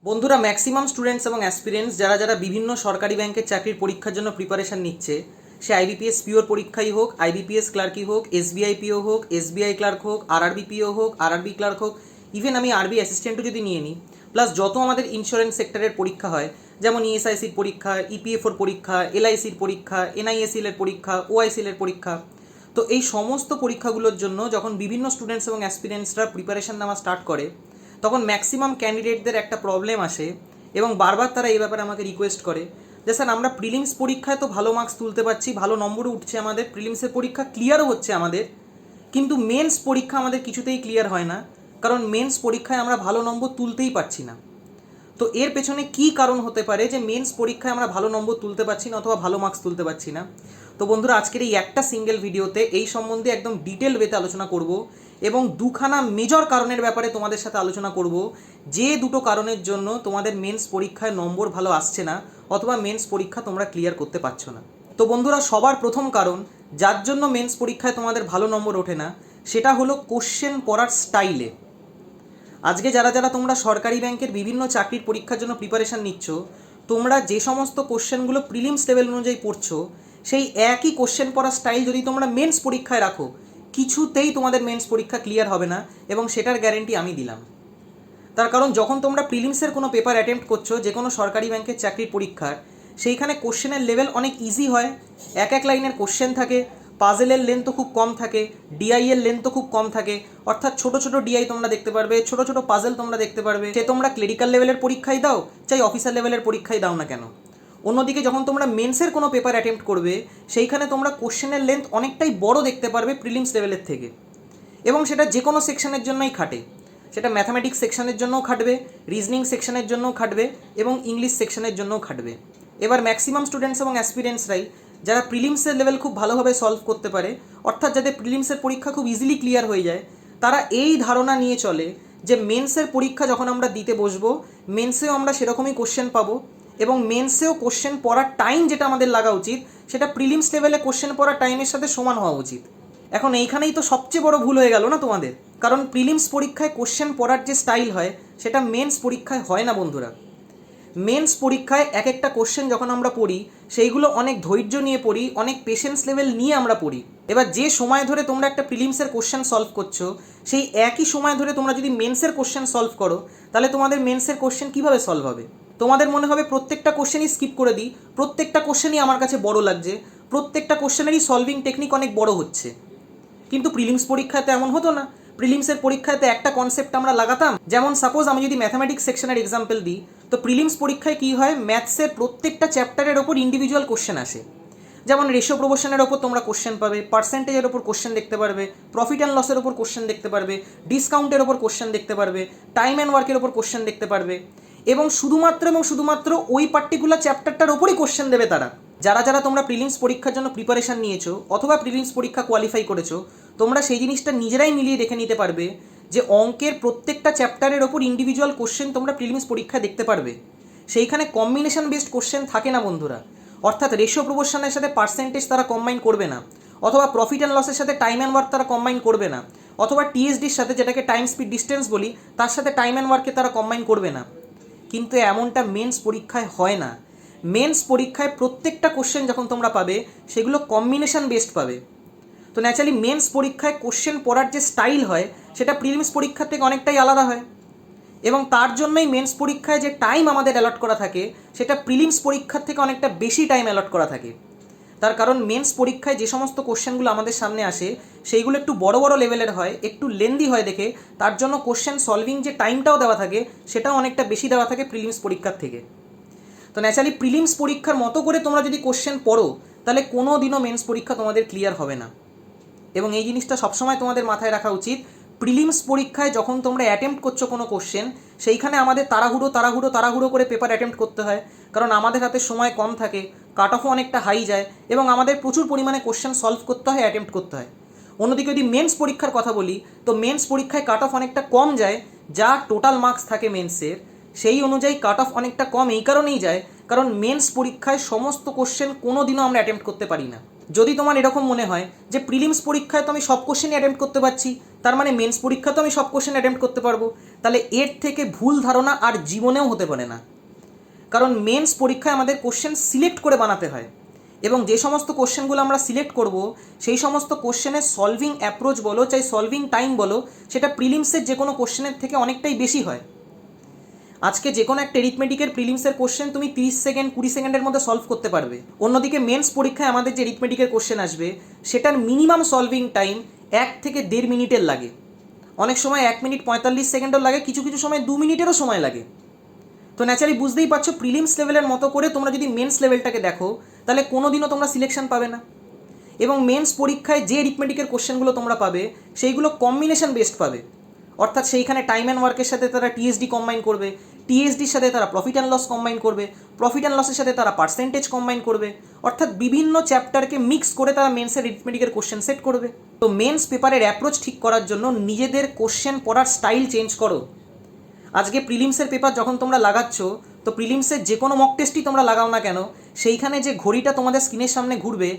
বন্ধুরা, maximum students এবং aspirants যারা যারা বিভিন্ন সরকারি ব্যাংকের চাকরির পরীক্ষার জন্য প্রিপারেশন নিচ্ছে, সে আইবিপিএস পিওর পরীক্ষাই হোক, আইবিপিএস ক্লার্কই হোক, এসবিআই পিও হোক, এসবিআই ক্লার্ক হোক, আরআরবি পিও হোক, আরআরবি ক্লার্ক হোক, ইভেন আমি আরবি অ্যাসিস্ট্যান্টও যদি নিয়ে নিই, প্লাস যত আমাদের ইন্স্যুরেন্স সেক্টরের পরীক্ষা হয়, যেমন ইএসআইসির পরীক্ষা, ইপিএফওর পরীক্ষা, এলআইসির পরীক্ষা, এনআইএসএল-এর পরীক্ষা, ওআইসিএল-এর পরীক্ষা, তো এই সমস্ত পরীক্ষাগুলোর জন্য যখন বিভিন্ন স্টুডেন্টস এবং অ্যাসপিরেন্টসরা প্রিপারেশন নেওয়া স্টার্ট করে, তখন ম্যাক্সিমাম ক্যান্ডিডেটদের একটা প্রবলেম আসে এবং বারবার তারা এই ব্যাপারে আমাকে রিকোয়েস্ট করে যে স্যার, আমরা প্রিলিমস পরীক্ষায় তো ভালো মার্কস তুলতে পারছি, ভালো নম্বরও উঠছে, আমাদের প্রিলিমসের পরীক্ষা ক্লিয়ারও হচ্ছে আমাদের, কিন্তু মেন্স পরীক্ষা আমাদের কিছুতেই ক্লিয়ার হয় না, কারণ মেন্স পরীক্ষায় আমরা ভালো নম্বর তুলতেই পারছি না। তো এর পেছনে কি কারণ হতে পারে যে মেন্স পরীক্ষায় আমরা ভালো নম্বর তুলতে পারছি না অথবা ভালো মার্কস তুলতে পারছি না? তো বন্ধুরা, আজকের এই একটা সিঙ্গেল ভিডিওতে এই সম্বন্ধে একদম ডিটেল ওয়েতে আলোচনা করব এবং দুখানা মেজর কারণের ব্যাপারে তোমাদের সাথে আলোচনা করব, যে দুটো কারণের জন্য তোমাদের মেন্স পরীক্ষায় নম্বর ভালো আসছে না অথবা মেন্স পরীক্ষা তোমরা ক্লিয়ার করতে পারছো না। তো বন্ধুরা, সবার প্রথম কারণ যার জন্য মেন্স পরীক্ষায় তোমাদের ভালো নম্বর ওঠে না, সেটা হলো কোশ্চেন পড়ার স্টাইলে। আজকে যারা যারা তোমরা সরকারি ব্যাংকের বিভিন্ন চাকরির পরীক্ষার জন্য প্রিপারেশান নিচ্ছ, তোমরা যে সমস্ত কোশ্চেনগুলো প্রিলিমস লেভেল অনুযায়ী পড়ছো, সেই একই কোশ্চেন পড়ার স্টাইল যদি তোমরা মেন্স পরীক্ষায় রাখো, কিছুতেই তোমাদের মেন্স পরীক্ষা ক্লিয়ার হবে না, এবং সেটার গ্যারেন্টি আমি দিলাম। তার কারণ যখন তোমরা প্রিলিমসের কোনো পেপার অ্যাটেম্প্ট করছো যে কোনো সরকারি ব্যাংকের চাকরির পরীক্ষার, সেইখানে কোশ্চেনের লেভেল অনেক ইজি হয়, এক এক লাইনের কোশ্চেন থাকে, পাজেলের লেন্থও খুব কম থাকে, ডিআই এর লেন্থও খুব কম থাকে, অর্থাৎ ছোট ছোট ডিআই তোমরা দেখতে পারবে, ছোট ছোট পাজেল তোমরা দেখতে পারবে, সে তোমরা ক্লেরিক্যাল লেভেলের পরীক্ষায় দাও চাই অফিসার লেভেলের পরীক্ষায় দাও না কেন। অন্যদিকে যখন তোমরা মেন্সের কোনো পেপার অ্যাটেম্প্ট করবে, সেইখানে তোমরা কোশ্চেনের লেন্থ অনেকটাই বড় দেখতে পারবে প্রিলিমস লেভেলের থেকে, এবং সেটা যে কোনো সেকশনের জন্যই খাটে। সেটা ম্যাথামেটিক্স সেকশনের জন্যও খাটবে, রিজনিং সেকশনের জন্যও খাটবে, এবং ইংলিশ সেকশনের জন্যও খাটবে। এবার ম্যাক্সিমাম স্টুডেন্টস এবং অ্যাসপিরেন্টসরাই যারা প্রিলিমসের লেভেল খুব ভালোভাবে সলভ করতে পারে, অর্থাৎ যাদের প্রিলিমসের পরীক্ষা খুব ইজিলি ক্লিয়ার হয়ে যায়, তারা এই ধারণা নিয়ে চলে যে মেন্সের পরীক্ষা যখন আমরা দিতে বসবো, মেন্সেও আমরা সেরকমই কোশ্চেন পাবো, এবং মেন্সেও কোশ্চেন পড়ার টাইম যেটা আমাদের লাগা উচিত, সেটা প্রিলিমস লেভেলে কোশ্চেন পড়ার টাইমের সাথে সমান হওয়া উচিত। এখন এইখানেই তো সবচেয়ে বড় ভুল হয়ে গেল না তোমাদের, কারণ প্রিলিমস পরীক্ষায় কোশ্চেন পড়ার যে স্টাইল হয়, সেটা মেন্স পরীক্ষায় হয় না বন্ধুরা। মেন্স পরীক্ষায় এক একটা কোশ্চেন যখন আমরা পড়ি, সেইগুলো অনেক ধৈর্য নিয়ে পড়ি, অনেক পেশেন্স লেভেল নিয়ে আমরা পড়ি। এবার যে সময় ধরে তোমরা একটা প্রিলিমসের কোশ্চেন সলভ করছো, সেই একই সময় ধরে তোমরা যদি মেন্সের কোশ্চেন সলভ করো, তাহলে তোমাদের মেন্সের কোশ্চেন কীভাবে সলভ হবে? তোমাদের মনে হবে প্রত্যেকটা কোশ্চেনই স্কিপ করে দিই, প্রত্যেকটা কোশ্চেনই আমার কাছে বড় লাগছে, প্রত্যেকটা কোশ্চেনেরই সলভিং টেকনিক অনেক বড় হচ্ছে। কিন্তু প্রিলিমস পরীক্ষায় তো এমন হতো না। প্রিলিমসের পরীক্ষায় তো একটা কনসেপ্ট আমরা লাগাতাম, যেমন সাপোজ আমি যদি ম্যাথামেটিক্স সেকশনের এক্সাম্পল দিই, তো প্রিলিমস পরীক্ষায় কী হয়, ম্যাথসের প্রত্যেকটা চ্যাপ্টারের ওপর ইন্ডিভিজুয়াল কোশ্চেন আসে। যেমন রেশিও প্রপোর্শনের ওপর তোমরা কোশ্চেন পাবে, পার্সেন্টেজের ওপর কোশ্চেন দেখতে পারবে, প্রফিট অ্যান্ড লসের ওপর কোশ্চেন দেখতে পারবে, ডিসকাউন্টের ওপর কোশ্চেন দেখতে পারবে, টাইম অ্যান্ড ওয়ার্কের ওপর কোশ্চেন দেখতে পারবে, এবং শুধুমাত্র ওই পার্টিকুলার চ্যাপ্টারটার ওপরই কোশ্চেন দেবে তারা। যারা যারা তোমরা প্রিলিমস পরীক্ষার জন্য প্রিপারেশান নিয়েছো অথবা প্রিলিমস পরীক্ষা কোয়ালিফাই করেছো, তোমরা সেই জিনিসটা নিজেরাই মিলিয়ে দেখে নিতে পারবে যে অঙ্কের প্রত্যেকটা চ্যাপ্টারের ওপর ইন্ডিভিজুয়াল কোশ্চেন তোমরা প্রিলিমস পরীক্ষায় দেখতে পারবে। সেইখানে কম্বিনেশন বেসড কোশ্চেন থাকে না বন্ধুরা, অর্থাৎ রেশিও প্রপোর্শনের সাথে পার্সেন্টেজ তারা কম্বাইন করবে না, অথবা প্রফিট অ্যান্ড লসের সাথে টাইম অ্যান্ড ওয়ার্ক তারা কম্বাইন করবে না, অথবা টিএসডির সাথে, যেটাকে টাইম স্পিড ডিস্টেন্স বলি, তার সাথে টাইম অ্যান্ড ওয়ার্ককে তারা কম্বাইন করবে না। কিন্তু এমনটা মেন্স পরীক্ষায় হয় না। মেন্স পরীক্ষায় প্রত্যেকটা কোশ্চেন যখন তোমরা পাবে, সেগুলো কম্বিনেশন বেসড পাবে। তো ন্যাচারালি মেন্স পরীক্ষায় কোশ্চেন পড়ার যে স্টাইল হয়, সেটা প্রিলিমস পরীক্ষার থেকে অনেকটাই আলাদা হয়, এবং তার জন্যই মেন্স পরীক্ষায় যে টাইম আমাদের অ্যালট করা থাকে, সেটা প্রিলিমস পরীক্ষার থেকে অনেকটা বেশি টাইম অ্যালট করা থাকে। তার কারণ মেন্স পরীক্ষায় যে সমস্ত কোশ্চেনগুলো আমাদের সামনে আসে, সেইগুলো একটু বড় বড় লেভেলের হয়, একটু লেন্দি হয় দেখে, তার জন্য কোশ্চেন সলভিং যে টাইমটাও দেওয়া থাকে, সেটাও অনেকটা বেশি দেওয়া থাকে প্রিলিমস পরীক্ষার থেকে। তো ন্যাচারালি প্রিলিমস পরীক্ষার মতো করে তোমরা যদি কোশ্চেন পড়ো, তাহলে কোনো দিনও মেন্স পরীক্ষা তোমাদের ক্লিয়ার হবে না। এবং এই জিনিসটা সবসময় তোমাদের মাথায় রাখা উচিত, প্রিলিমস পরীক্ষায় যখন তোমরা অ্যাটেম্প্ট করছো কোনো কোশ্চেন, সেইখানে আমাদের তাড়াহুড়ো করে পেপার অ্যাটেম্প্ট করতে হয়, কারণ আমাদের হাতে সময় কম থাকে, কাট অফও অনেকটা হাই যায়, এবং আমাদের প্রচুর পরিমাণে কোশ্চেন সলভ করতে হয়, অ্যাটেম্প্ট করতে হয়। অন্যদিকে যদি মেন্স পরীক্ষার কথা বলি, তো মেন্স পরীক্ষায় কাট অফ অনেকটা কম যায়, যা টোটাল মার্কস থাকে মেন্সের, সেই অনুযায়ী কাট অফ অনেকটা কম এই কারণেই যায়, কারণ মেন্স পরীক্ষায় সমস্ত কোশ্চেন কোনো দিনও আমরা অ্যাটেম্প্ট করতে পারি না। যদি তোমার এরকম মনে হয় যে প্রিলিমস পরীক্ষায় তো আমি সব কোশ্চেনই অ্যাটেম্প্ট করতে পারছি, তার মানে মেন্স পরীক্ষা তো আমি সব কোশ্চেন অ্যাটেম্প্ট করতে পারবো, তাহলে এর থেকে ভুল ধারণা আর জীবনেও হতে পারে না। কারণ মেন্স পরীক্ষায় আমাদের কোশ্চেন সিলেক্ট করে বানাতে হয়, এবং যে সমস্ত কোশ্চেনগুলো আমরা সিলেক্ট করব সেই সমস্ত কোশ্চেনের সলভিং অ্যাপ্রোচ বলো চাই সলভিং টাইম বলো, সেটা প্রিলিমসের যে কোনো কোশ্চেনের থেকে অনেকটাই বেশি হয়। আজকে যে কোনো একটা এরিথমেটিকের প্রিলিমসের কোশ্চেন তুমি 30 সেকেন্ড 20 সেকেন্ডের মধ্যে সলভ করতে পারবে। অন্যদিকে মেন্স পরীক্ষায় আমাদের যে এরিথমেটিকের কোশ্চেন আসবে সেটার মিনিমাম সলভিং টাইম 1 থেকে 1.5 মিনিটের লাগে, অনেক সময় 1 মিনিট 45 সেকেন্ডও লাগে, কিছু কিছু সময় 2 মিনিটেরও সময় লাগে। তো ন্যাচারালি বুঝতেই পারছো প্রিলিমস লেভেলের মতো করে তোমরা যদি মেন্স লেভেলটাকে দেখো তাহলে কোনোদিনও তোমরা সিলেকশন পাবে না। এবং মেন্স পরীক্ষায় যে এরিথমেটিকের কোশ্চেনগুলো তোমরা পাবে সেইগুলো কম্বিনেশন বেসড পাবে, অর্থাৎ সেইখানে টাইম অ্যান্ড ওয়ার্কের সাথে তারা টিএসডি কম্বাইন করবে, টিএসডির সাথে তারা প্রফিট অ্যান্ড লস কম্বাইন করবে, প্রফিট অ্যান্ড লসের সাথে তারা পার্সেন্টেজ কম্বাইন করবে, অর্থাৎ বিভিন্ন চ্যাপ্টারকে মিক্স করে তারা মেন্সের এরিথমেটিকের কোশ্চেন সেট করবে। তো মেন্স পেপারের অ্যাপ্রোচ ঠিক করার জন্য নিজেদের কোশ্চেন পড়ার স্টাইল চেঞ্জ করো। আজকে প্রিলিমসের পেপার যখন তোমরা লাগাচ্ছ, তো প্রিলিমসের যে কোনো মক টেস্টই তোমরা লাগাও না কেন, সেইখানে যে ঘড়িটা তোমাদের স্ক্রিনের সামনে ঘুরবে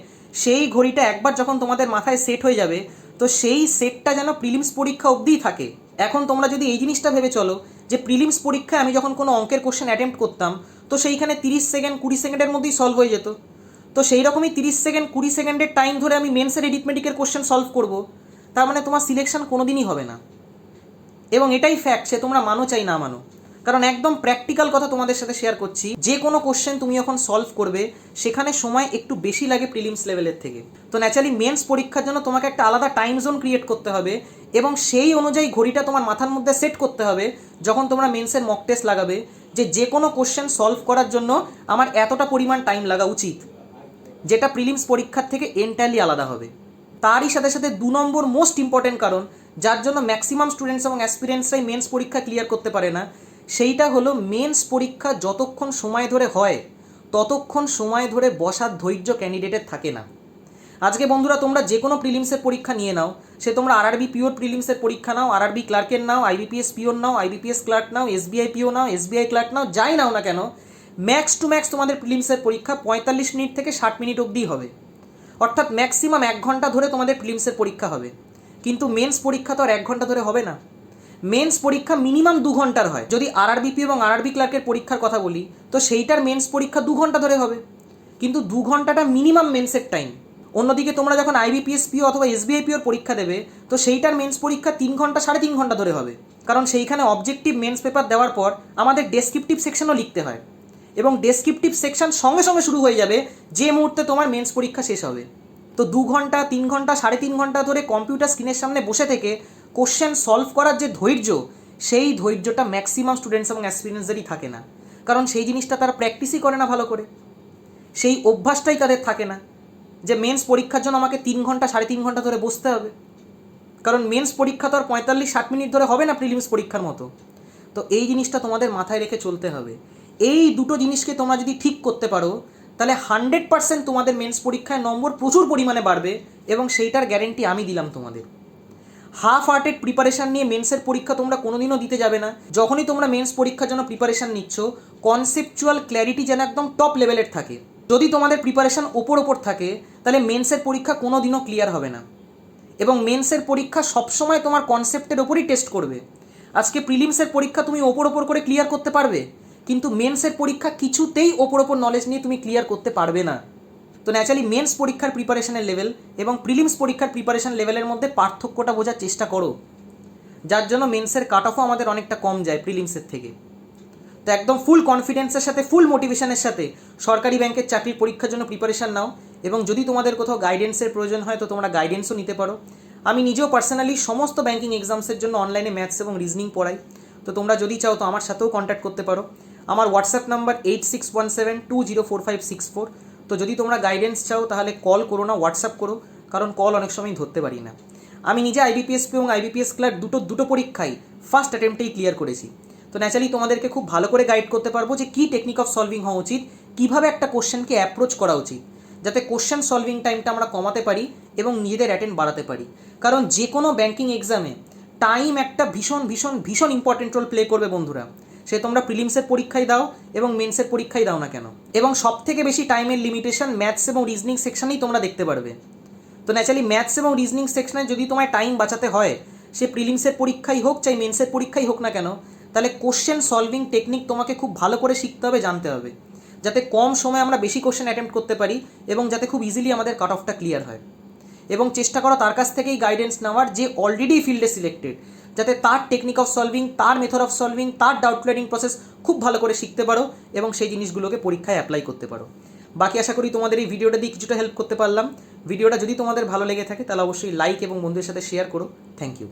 সেই ঘড়িটা একবার যখন তোমাদের মাথায় সেট হয়ে যাবে, তো সেই সেটটা যেন প্রিলিমস পরীক্ষা অবধিই থাকে। এখন তোমরা যদি এই জিনিসটা ভেবে চলো যে প্রিলিমস পরীক্ষায় আমি যখন কোনো অঙ্কের কোশ্চেন অ্যাটেম্প্ট করতাম তো সেইখানে 30 সেকেন্ড 20 সেকেন্ডের মধ্যেই সলভ হয়ে যেত, তো সেই রকমই 30 সেকেন্ড 20 সেকেন্ডের টাইম ধরে আমি মেন্সের এরিথমেটিকের কোশ্চেন সলভ করব, তার মানে তোমার সিলেকশন কোনোদিনই হবে না। এবং এটাই ফ্যাক্ট, সে তোমরা মানো চাই না মানো, কারণ একদম প্র্যাকটিক্যাল কথা তোমাদের সাথে শেয়ার করছি। যে কোনো কোশ্চেন তুমি যখন সলভ করবে সেখানে সময় একটু বেশি লাগে প্রিলিমস লেভেলের থেকে। তো ন্যাচারালি মেন্স পরীক্ষার জন্য তোমাকে একটা আলাদা টাইম জোন ক্রিয়েট করতে হবে এবং সেই অনুযায়ী ঘড়িটা তোমার মাথার মধ্যে সেট করতে হবে যখন তোমরা মেন্সের মক টেস্ট লাগাবে, যে কোনো কোশ্চেন সলভ করার জন্য আমার এতটা পরিমাণ টাইম লাগা উচিত, যেটা প্রিলিমস পরীক্ষার থেকে এন্টায়ারলি আলাদা হবে। তারই সাথে সাথে 2 নম্বর মোস্ট ইম্পর্টেন্ট কারণ যার জন্য ম্যাক্সিমাম স্টুডেন্টস এবং অ্যাসপিরেন্টসরাই মেন্স পরীক্ষা ক্লিয়ার করতে পারে না, সেইটা হলো মেন্স পরীক্ষা যতক্ষণ সময় ধরে হয় ততক্ষণ সময় ধরে বসার ধৈর্য ক্যান্ডিডেটের থাকে না। আজকে বন্ধুরা তোমরা যে কোনো প্রিলিমসের পরীক্ষা নিয়ে নাও, সে তোমরা আরআরবি পিওর প্রিলিমসের পরীক্ষা নাও, আরআরবি ক্লার্কের নাও, আইবিপিএস পিওর নাও, আইবিপিএস ক্লার্ক নাও, এসবিআই পিও নাও, এসবিআই ক্লার্ক নাও, যাই নাও না কেন, ম্যাক্স টু ম্যাক্স তোমাদের প্রিলিমসের পরীক্ষা 45 মিনিট থেকে 60 মিনিট অবধি হবে, অর্থাৎ ম্যাক্সিমাম 1 ঘন্টা ধরে তোমাদের প্রিলিমসের পরীক্ষা হবে। কিন্তু মেন্স পরীক্ষা তো আর 1 ঘন্টা ধরে হবে না, মেন্স পরীক্ষা মিনিমাম 2 ঘন্টার হয়। যদি আরআরবিপি এবং আরআরবি ক্লার্কের পরীক্ষার কথা বলি তো সেইটার মেন্স পরীক্ষা 2 ঘন্টা ধরে হবে, কিন্তু 2 ঘন্টাটা মিনিমাম মেন্সের টাইম। অন্যদিকে তোমরা যখন আইবিপিএস পিও অথবা এসবিআই পিওর পরীক্ষা দেবে তো সেইটার মেন্স পরীক্ষা 3 ঘন্টা 3.5 ঘন্টা ধরে হবে, কারণ সেইখানে অবজেক্টিভ মেন্স পেপার দেওয়ার পর আমাদের ডেসক্রিপটিভ সেকশনও লিখতে হয় এবং ডেসক্রিপটিভ সেকশন সঙ্গে সঙ্গে শুরু হয়ে যাবে যে মুহূর্তে তোমার মেন্স পরীক্ষা শেষ হবে। তো 2 ঘন্টা 3 ঘন্টা 3.5 ঘন্টা ধরে কম্পিউটার স্ক্রিনের সামনে বসে থেকে কোশ্চেন সলভ করার যে ধৈর্য, সেই ধৈর্যটা ম্যাক্সিমাম স্টুডেন্টস এবং অ্যাসপিরেন্টসদেরই থাকে না, কারণ সেই জিনিসটা তারা প্র্যাকটিসই করে না ভালো করে, সেই অভ্যাসটাই তাদের থাকে না যে মেন্স পরীক্ষার জন্য আমাকে 3 ঘন্টা 3.5 ঘন্টা ধরে বসতে হবে, কারণ মেন্স পরীক্ষা তো আর 45-60 মিনিট ধরে হবে না প্রিলিমস পরীক্ষার মতো। তো এই জিনিসটা তোমাদের মাথায় রেখে চলতে হবে। এই দুটো জিনিসকে তোমরা যদি ঠিক করতে পারো তাহলে 100% তোমাদের মেন্স পরীক্ষায় নম্বর প্রচুর পরিমাণে বাড়বে এবং সেইটার গ্যারেন্টি আমি দিলাম তোমাদের। হাফ হার্টেড প্রিপারেশান নিয়ে মেন্সের পরীক্ষা তোমরা কোনোদিনও দিতে যাবে না। যখনই তোমরা মেন্স পরীক্ষার জন্য প্রিপারেশান নিচ্ছ, কনসেপচুয়াল ক্ল্যারিটি যেন একদম টপ লেভেলের থাকে। যদি তোমাদের প্রিপারেশান ওপর থাকে তাহলে মেন্সের পরীক্ষা কোনোদিনও ক্লিয়ার হবে না, এবং মেন্সের পরীক্ষা সবসময় তোমার কনসেপ্টের ওপরই টেস্ট করবে। আজকে প্রিলিমসের পরীক্ষা তুমি ওপর করে ক্লিয়ার করতে পারবে, কিন্তু মেন্সের পরীক্ষা কিছুতেই ওপর নলেজ নিয়ে তুমি ক্লিয়ার করতে পারবে না। তো ন্যাচারালি মেন্স পরীক্ষার প্রিপারেশনের লেভেল এবং প্রিলিমস পরীক্ষার প্রিপারেশন লেভেলের মধ্যে পার্থক্যটা বোঝার চেষ্টা করো, যার জন্য মেন্সের কাট অফও আমাদের অনেকটা কম যায় প্রিলিমসের থেকে। তো একদম ফুল কনফিডেন্সের সাথে ফুল মোটিভেশনের সাথে সরকারি ব্যাংকের চাকরির পরীক্ষার জন্য প্রিপারেশান নাও, এবং যদি তোমাদের কোথাও গাইডেন্সের প্রয়োজন হয় তো তোমরা গাইডেন্সও নিতে পারো। আমি নিজেও পার্সোনালি সমস্ত ব্যাংকিং এক্সামসের জন্য অনলাইনে ম্যাথস এবং রিজনিং পড়াই, তো তোমরা যদি চাও তো আমার সাথেও কন্ট্যাক্ট করতে পারো। আমার হোয়াটসঅ্যাপ নাম্বার 8617204564। তো যদি তোমরা গাইডেন্স চাও তাহলে কল করো না, হোয়াটসঅ্যাপ করো, কারণ কল অনেক সময় ধরতে পারি না। আমি নিজে আইবিপিএসপি এবং আইবিপিএস ক্লার্ক দুটো পরীক্ষাই ফার্স্ট অ্যাটেম্পটেই ক্লিয়ার করেছি। তো ন্যাচারালি তোমাদেরকে খুব ভালো করে গাইড করতে পারবো যে কী টেকনিক অফ সলভিং হওয়া উচিত, কীভাবে একটা কোশ্চেনকে অ্যাপ্রোচ করা উচিত, যাতে কোশ্চেন সলভিং টাইমটা আমরা কমাতে পারি এবং নিজেদের অ্যাটেন্ড বাড়াতে পারি। কারণ যে কোনো ব্যাংকিং এক্সামে টাইম একটা ভীষণ ভীষণ ভীষণ ইম্পর্টেন্ট রোল প্লে করবে বন্ধুরা। সে তোমরা প্রিলিমসের পরীক্ষায় দাও এবং মেন্সের পরীক্ষায় দাও না কেন। এবং সব থেকে বেশি টাইমের লিমিটেশন ম্যাথস এবং রিজনিং সেকশনেই তোমরা দেখতে পারবে। তো ন্যাচারালি ম্যাথস এবং রিজনিং সেকশনে যদি তোমায় টাইম বাঁচাতে হয়, সে প্রিলিমসের পরীক্ষাই হোক চাই মেন্সের পরীক্ষাই হোক না কেন, তাহলে কোশ্চেন সলভিং টেকনিক তোমাকে খুব ভালো করে শিখতে হবে, জানতে হবে, যাতে কম সময়ে আমরা বেশি কোশ্চেন অ্যাটেম্প্ট করতে পারি এবং যাতে খুব ইজিলি আমাদের কাট অফটা ক্লিয়ার হয়। এবং চেষ্টা করো তার কাছ থেকেই গাইডেন্স নেওয়ার, যে অলরেডি ফিল্ডে সিলেক্টেড, যাতে তার টেকনিক অফ সলভিং, তার মেথড অফ সলভিং, তার ডাউট ক্লিয়ারিং প্রসেস খুব ভালো করে শিখতে পারো এবং সেই জিনিসগুলোকে পরীক্ষায় অ্যাপ্লাই করতে পারো। বাকি আশা করি তোমাদের এই ভিডিওটা দিয়ে কিছুটা হেল্প করতে পারলাম। ভিডিওটা যদি তোমাদের ভালো লেগে থাকে তাহলে অবশ্যই লাইক এবং বন্ধুদের সাথে শেয়ার করো। Thank you.